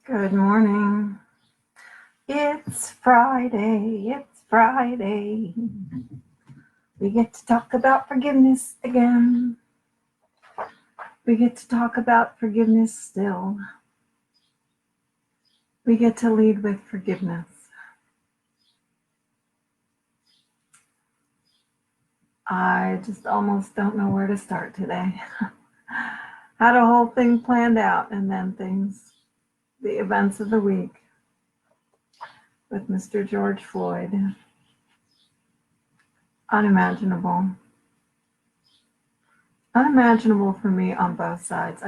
Good morning. It's Friday. It's Friday. We get to talk about forgiveness again. We get to talk about forgiveness still. We get to lead with forgiveness. I just almost don't know where to start today. Had a whole thing planned out, and then the events of the week with Mr. George Floyd. Unimaginable. Unimaginable for me on both sides.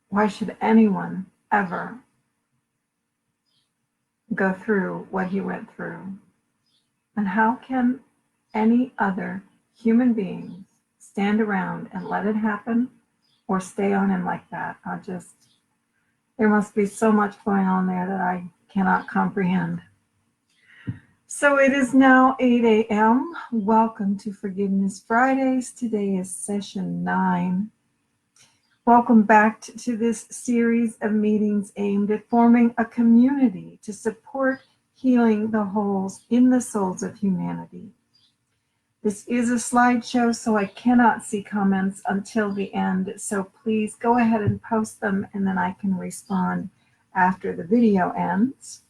Why should anyone ever go through what he went through? And how can any other human beings stand around and let it happen or stay on him like that? There must be so much going on there that I cannot comprehend. So it is now 8 a.m. Welcome to Forgiveness Fridays. Today is session 9. Welcome back to this series of meetings aimed at forming a community to support healing the holes in the souls of humanity. This is a slideshow, so I cannot see comments until the end. So please go ahead and post them, and then I can respond after the video ends.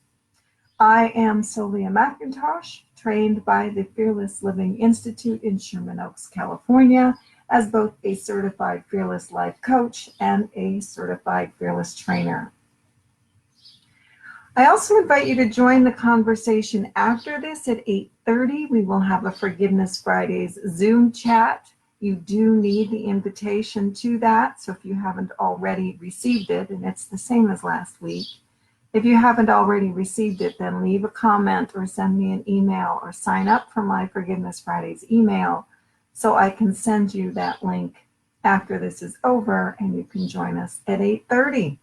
I am Sylvia McIntosh, trained by the Fearless Living Institute in Sherman Oaks, California, as both a certified Fearless Life Coach and a certified Fearless Trainer. I also invite you to join the conversation after this at 8:30. We will have a Forgiveness Fridays Zoom chat. You do need the invitation to that, so if you haven't already received it, and it's the same as last week, if you haven't already received it, then leave a comment or send me an email or sign up for my Forgiveness Fridays email so I can send you that link after this is over and you can join us at 8:30.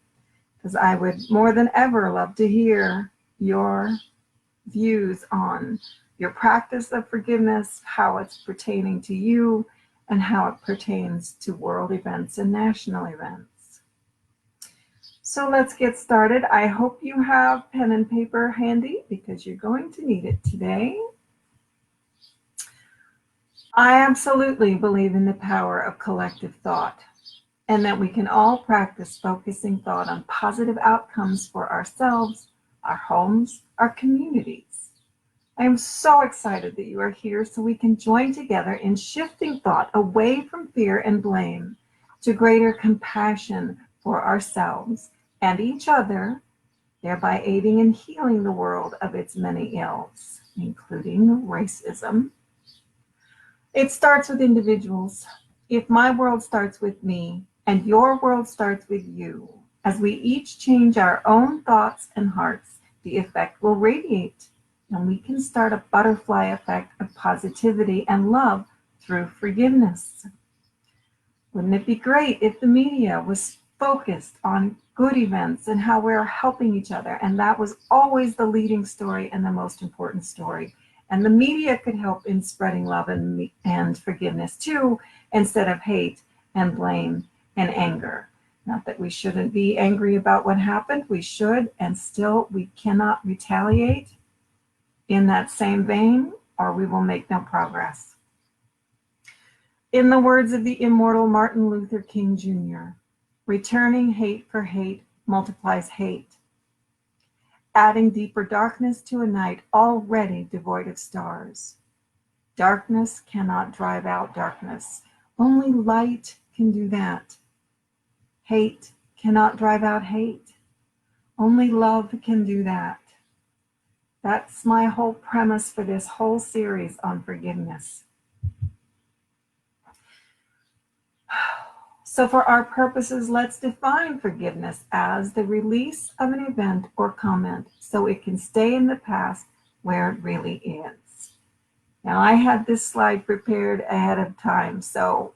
Because I would more than ever love to hear your views on your practice of forgiveness, how it's pertaining to you, and how it pertains to world events and national events. So let's get started. I hope you have pen and paper handy because you're going to need it today. I absolutely believe in the power of collective thought, and that we can all practice focusing thought on positive outcomes for ourselves, our homes, our communities. I am so excited that you are here so we can join together in shifting thought away from fear and blame to greater compassion for ourselves and each other, thereby aiding in healing the world of its many ills, including racism. It starts with individuals. If my world starts with me, and your world starts with you, as we each change our own thoughts and hearts, the effect will radiate, and we can start a butterfly effect of positivity and love through forgiveness. Wouldn't it be great if the media was focused on good events and how we're helping each other? And that was always the leading story and the most important story. And the media could help in spreading love and forgiveness too, instead of hate and blame and anger. Not that we shouldn't be angry about what happened, we should, and still we cannot retaliate in that same vein, or we will make no progress. In the words of the immortal Martin Luther King Jr., returning hate for hate multiplies hate, adding deeper darkness to a night already devoid of stars. Darkness cannot drive out darkness. Only light can do that. Hate cannot drive out hate. Only love can do that. That's my whole premise for this whole series on forgiveness. So for our purposes, let's define forgiveness as the release of an event or comment so it can stay in the past where it really is. Now, I had this slide prepared ahead of time, so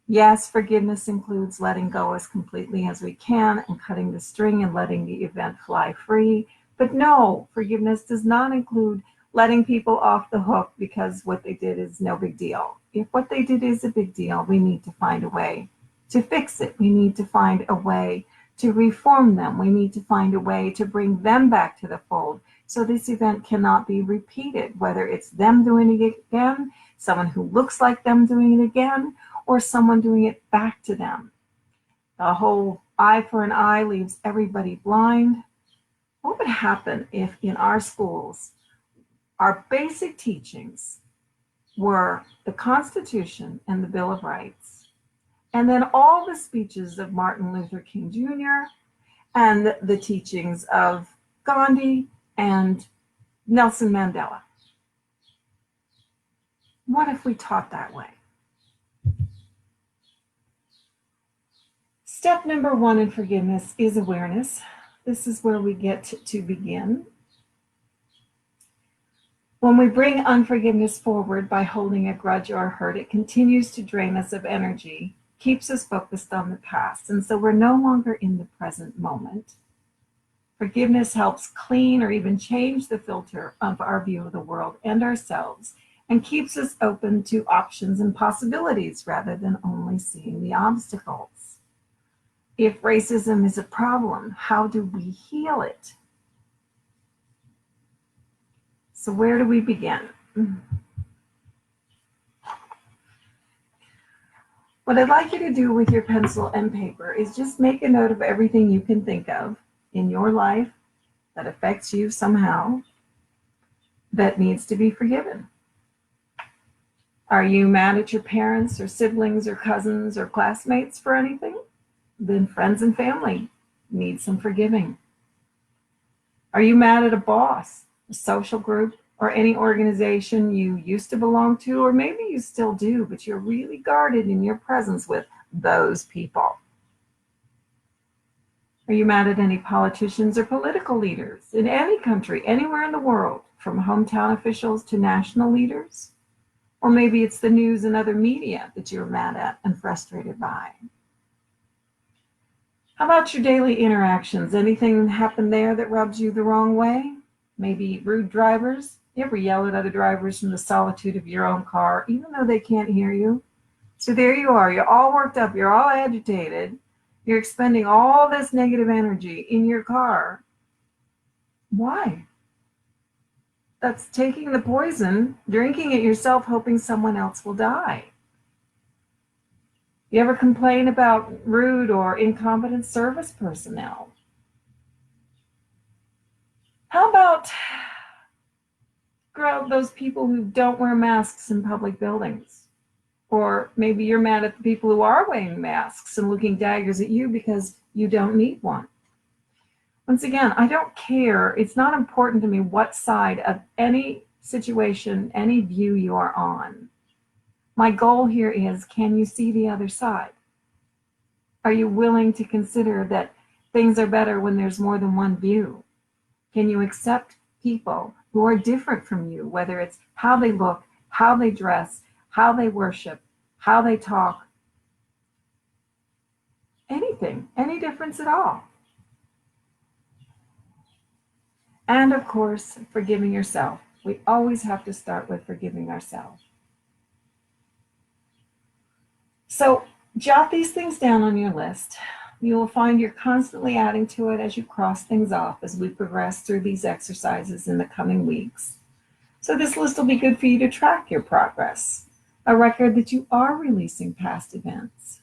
yes, forgiveness includes letting go as completely as we can and cutting the string and letting the event fly free. But no, forgiveness does not include letting people off the hook because what they did is no big deal. If what they did is a big deal, we need to find a way to fix it. We need to find a way to reform them. We need to find a way to bring them back to the fold so this event cannot be repeated, whether it's them doing it again, someone who looks like them doing it again, or someone doing it back to them. The whole eye for an eye leaves everybody blind. What would happen if in our schools, our basic teachings were the Constitution and the Bill of Rights, and then all the speeches of Martin Luther King Jr. and the teachings of Gandhi and Nelson Mandela? What if we taught that way? Step number 1 in forgiveness is awareness. This is where we get to begin. When we bring unforgiveness forward by holding a grudge or a hurt, it continues to drain us of energy, keeps us focused on the past, and so we're no longer in the present moment. Forgiveness helps clean or even change the filter of our view of the world and ourselves, and keeps us open to options and possibilities rather than only seeing the obstacles. If racism is a problem, how do we heal it? So where do we begin? What I'd like you to do with your pencil and paper is just make a note of everything you can think of in your life that affects you somehow that needs to be forgiven. Are you mad at your parents or siblings or cousins or classmates for anything? Then friends and family need some forgiving. Are you mad at a boss, a social group, or any organization you used to belong to, or maybe you still do, but you're really guarded in your presence with those people? Are you mad at any politicians or political leaders in any country, anywhere in the world, from hometown officials to national leaders? Or maybe it's the news and other media that you're mad at and frustrated by. How about your daily interactions? Anything happen there that rubs you the wrong way? Maybe rude drivers? You ever yell at other drivers from the solitude of your own car, even though they can't hear you? So there you are, you're all worked up, you're all agitated, you're expending all this negative energy in your car. Why? That's taking the poison, drinking it yourself, hoping someone else will die. You ever complain about rude or incompetent service personnel? How about those people who don't wear masks in public buildings? Or maybe you're mad at the people who are wearing masks and looking daggers at you because you don't need one. Once again, I don't care. It's not important to me what side of any situation, any view you are on. My goal here is, can you see the other side? Are you willing to consider that things are better when there's more than one view? Can you accept people who are different from you, whether it's how they look, how they dress, how they worship, how they talk? Anything, any difference at all. And of course, forgiving yourself. We always have to start with forgiving ourselves. So jot these things down on your list. You will find you're constantly adding to it as you cross things off as we progress through these exercises in the coming weeks. So this list will be good for you to track your progress, a record that you are releasing past events.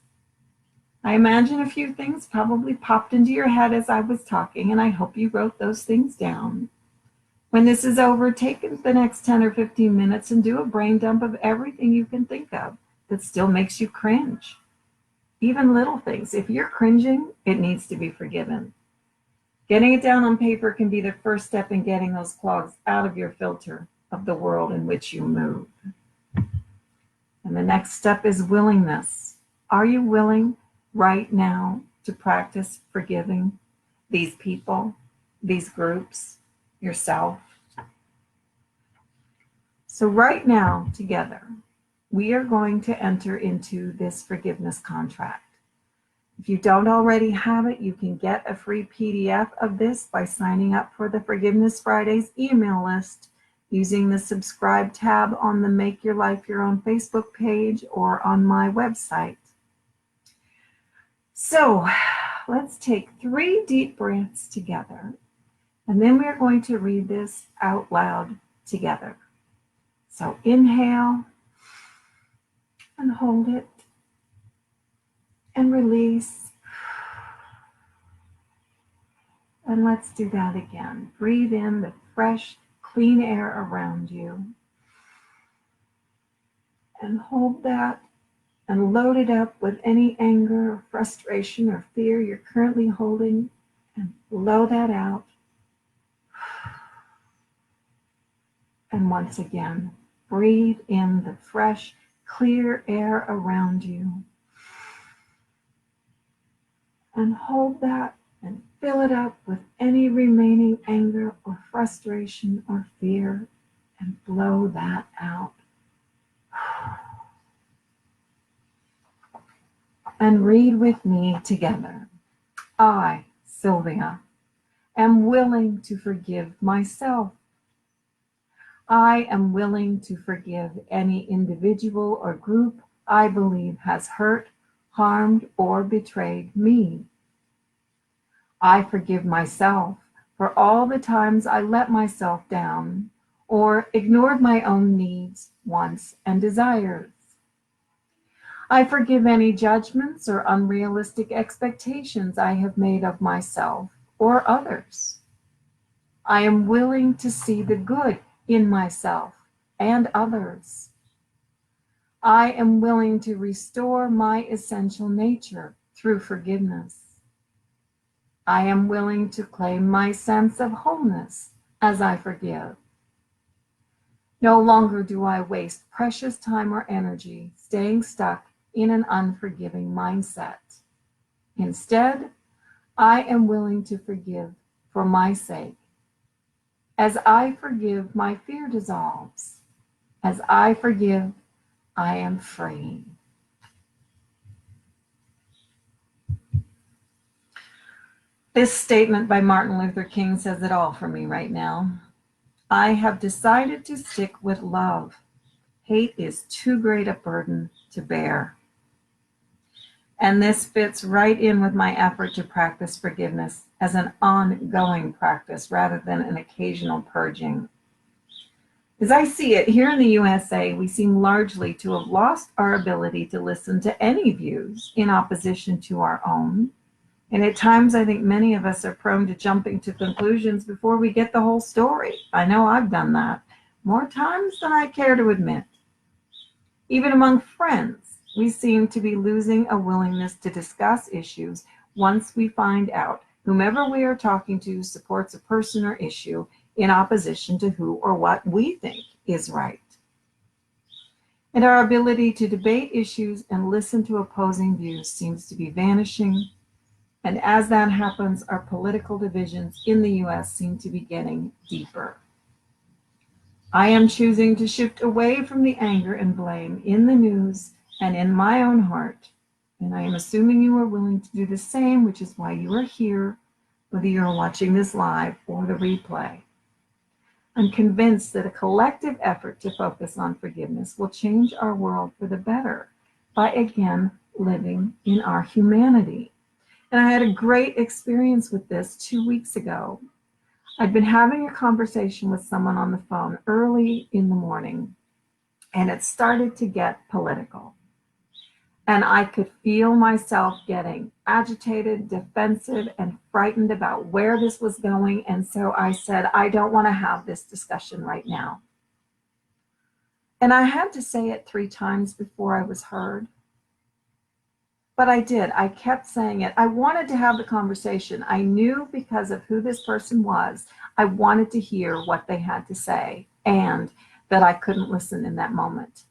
I imagine a few things probably popped into your head as I was talking, and I hope you wrote those things down. When this is over, take the next 10 or 15 minutes and do a brain dump of everything you can think of that still makes you cringe. Even little things. If you're cringing, it needs to be forgiven. Getting it down on paper can be the first step in getting those clogs out of your filter of the world in which you move. And the next step is willingness. Are you willing right now to practice forgiving these people, these groups, yourself? So right now, together, we are going to enter into this forgiveness contract. If you don't already have it, you can get a free PDF of this by signing up for the Forgiveness Fridays email list using the subscribe tab on the Make Your Life Your Own Facebook page or on my website. So let's take 3 deep breaths together, and then we're going to read this out loud together. So inhale and hold it and release. And let's do that again. Breathe in the fresh, clean air around you. And hold that and load it up with any anger or frustration or fear you're currently holding, and blow that out. And once again, breathe in the fresh, clear air around you. And hold that and fill it up with any remaining anger or frustration or fear, and blow that out. And read with me together. I, Sylvia, am willing to forgive myself. I am willing to forgive any individual or group I believe has hurt, harmed, or betrayed me. I forgive myself for all the times I let myself down or ignored my own needs, wants, and desires. I forgive any judgments or unrealistic expectations I have made of myself or others. I am willing to see the good in myself and others. I am willing to restore my essential nature through forgiveness. I am willing to claim my sense of wholeness as I forgive. No longer do I waste precious time or energy staying stuck in an unforgiving mindset. Instead, I am willing to forgive for my sake. As I forgive, my fear dissolves. As I forgive, I am free. This statement by Martin Luther King says it all for me right now. I have decided to stick with love. Hate is too great a burden to bear. And this fits right in with my effort to practice forgiveness as an ongoing practice rather than an occasional purging. As I see it, here in the USA, we seem largely to have lost our ability to listen to any views in opposition to our own. And at times, I think many of us are prone to jumping to conclusions before we get the whole story. I know I've done that more times than I care to admit. Even among friends, we seem to be losing a willingness to discuss issues once we find out whomever we are talking to supports a person or issue in opposition to who or what we think is right. And our ability to debate issues and listen to opposing views seems to be vanishing. And as that happens, our political divisions in the US seem to be getting deeper. I am choosing to shift away from the anger and blame in the news and in my own heart. And I am assuming you are willing to do the same, which is why you are here, whether you're watching this live or the replay. I'm convinced that a collective effort to focus on forgiveness will change our world for the better by again living in our humanity. And I had a great experience with this 2 weeks ago. I'd been having a conversation with someone on the phone early in the morning, and it started to get political. And I could feel myself getting agitated, defensive, and frightened about where this was going. And so I said, I don't want to have this discussion right now. And I had to say it 3 times before I was heard. But I did. I kept saying it. I wanted to have the conversation. I knew because of who this person was, I wanted to hear what they had to say, and that I couldn't listen in that moment.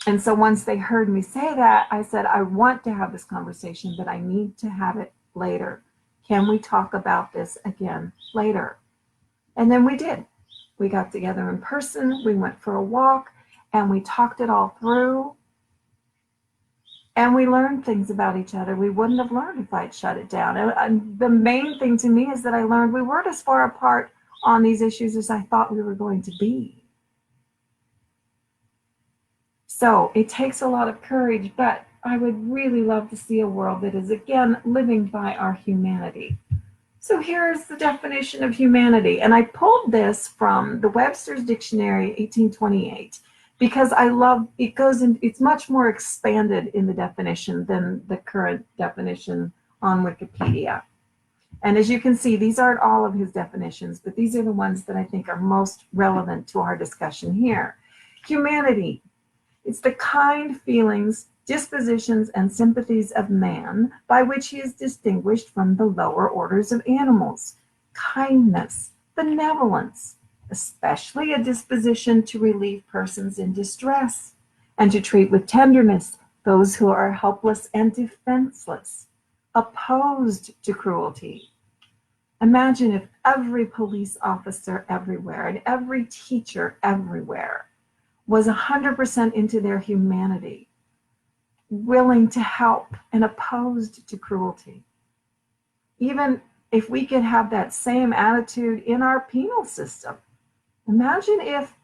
And so once they heard me say that, I said, I want to have this conversation, but I need to have it later. Can we talk about this again later? And then we did. We got together in person, we went for a walk, and we talked it all through. And we learned things about each other we wouldn't have learned if I'd shut it down. And the main thing to me is that I learned we weren't as far apart on these issues as I thought we were going to be. So it takes a lot of courage, but I would really love to see a world that is again living by our humanity. So here's the definition of humanity. And I pulled this from the Webster's Dictionary, 1828, because I love, it goes in, it's much more expanded in the definition than the current definition on Wikipedia. And as you can see, these aren't all of his definitions, but these are the ones that I think are most relevant to our discussion here. Humanity, it's the kind feelings, dispositions, and sympathies of man by which he is distinguished from the lower orders of animals. Kindness, benevolence, especially a disposition to relieve persons in distress and to treat with tenderness those who are helpless and defenseless, opposed to cruelty. Imagine if every police officer everywhere and every teacher everywhere was 100% into their humanity, willing to help and opposed to cruelty. Even if we could have that same attitude in our penal system. Imagine if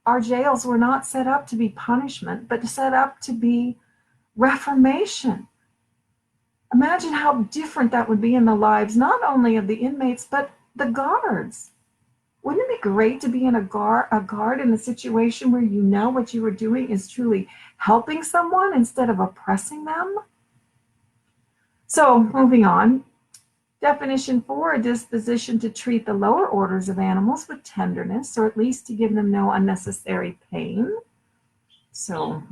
our jails were not set up to be punishment, but set up to be reformation. Imagine how different that would be in the lives, not only of the inmates, but the guards. Wouldn't it be great to be in a guard in a situation where you know what you are doing is truly helping someone instead of oppressing them? So moving on, definition 4, a disposition to treat the lower orders of animals with tenderness, or at least to give them no unnecessary pain. So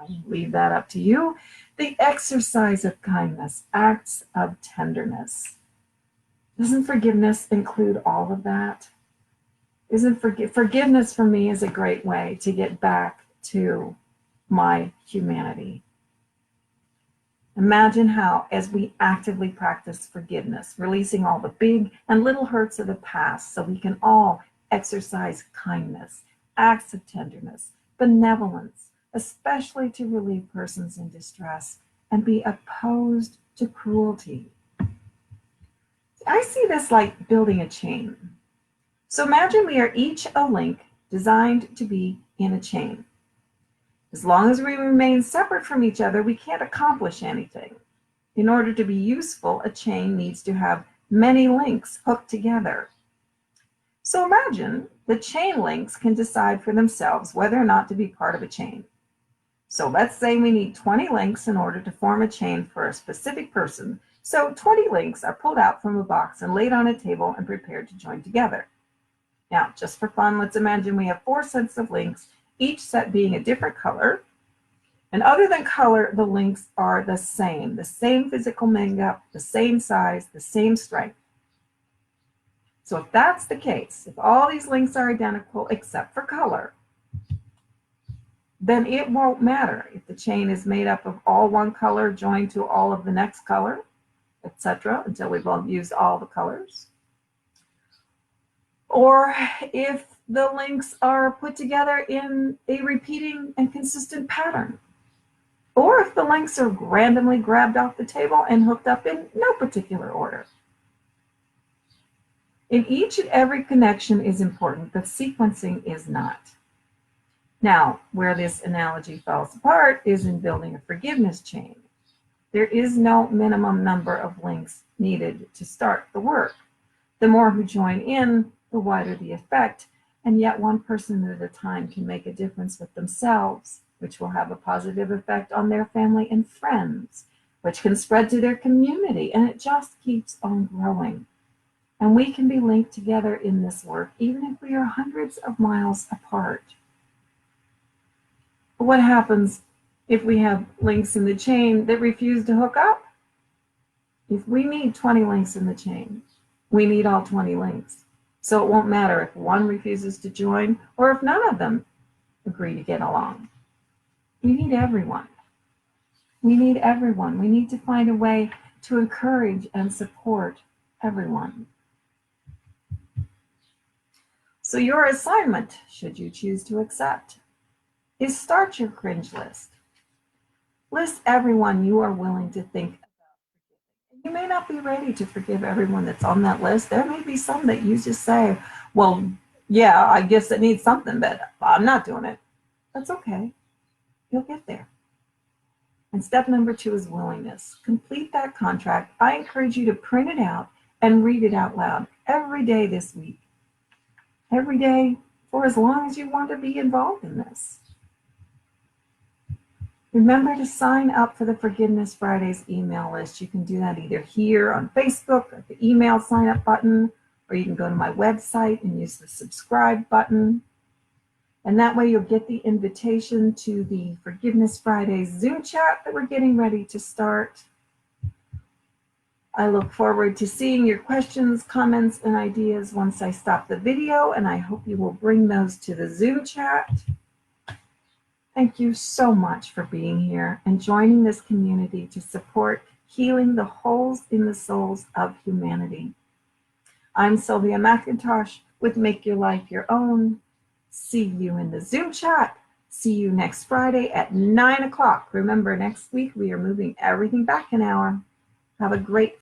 I'll leave that up to you. The exercise of kindness, acts of tenderness. Doesn't forgiveness include all of that? Isn't forgiveness for me is a great way to get back to my humanity. Imagine how, as we actively practice forgiveness, releasing all the big and little hurts of the past so we can all exercise kindness, acts of tenderness, benevolence, especially to relieve persons in distress, and be opposed to cruelty. I see this like building a chain. So imagine we are each a link designed to be in a chain. As long as we remain separate from each other, we can't accomplish anything. In order to be useful, a chain needs to have many links hooked together. So imagine the chain links can decide for themselves whether or not to be part of a chain. So let's say we need 20 links in order to form a chain for a specific person. So 20 links are pulled out from a box and laid on a table and prepared to join together. Now, just for fun, let's imagine we have 4 sets of links, each set being a different color. And other than color, the links are the same physical makeup, the same size, the same strength. So if that's the case, if all these links are identical except for color, then it won't matter if the chain is made up of all one color joined to all of the next color, etc., until we've all used all the colors. Or if the links are put together in a repeating and consistent pattern. Or if the links are randomly grabbed off the table and hooked up in no particular order. In each and every connection is important, but sequencing is not. Now, where this analogy falls apart is in building a forgiveness chain. There is no minimum number of links needed to start the work. The more who join in, the wider the effect, and yet one person at a time can make a difference with themselves, which will have a positive effect on their family and friends, which can spread to their community, and it just keeps on growing. And we can be linked together in this work, even if we are hundreds of miles apart. But what happens if we have links in the chain that refuse to hook up? If we need 20 links in the chain, we need all 20 links. So it won't matter if one refuses to join or if none of them agree to get along. We need everyone. We need everyone. We need to find a way to encourage and support everyone. So your assignment, should you choose to accept, is start your cringe list. List everyone you are willing to think about. You may not be ready to forgive everyone that's on that list. There may be some that you just say, well, yeah, I guess it needs something, but I'm not doing it. That's okay. You'll get there. And step number 2 is willingness. Complete that contract. I encourage you to print it out and read it out loud every day this week. Every day for as long as you want to be involved in this. Remember to sign up for the Forgiveness Fridays email list. You can do that either here on Facebook at the email sign up button, or you can go to my website and use the subscribe button. And that way you'll get the invitation to the Forgiveness Fridays Zoom chat that we're getting ready to start. I look forward to seeing your questions, comments, and ideas once I stop the video, and I hope you will bring those to the Zoom chat. Thank you so much for being here and joining this community to support healing the holes in the souls of humanity. I'm Sylvia McIntosh with Make Your Life Your Own. See you in the Zoom chat. See you next Friday at 9 o'clock. Remember, next week we are moving everything back an hour. Have a great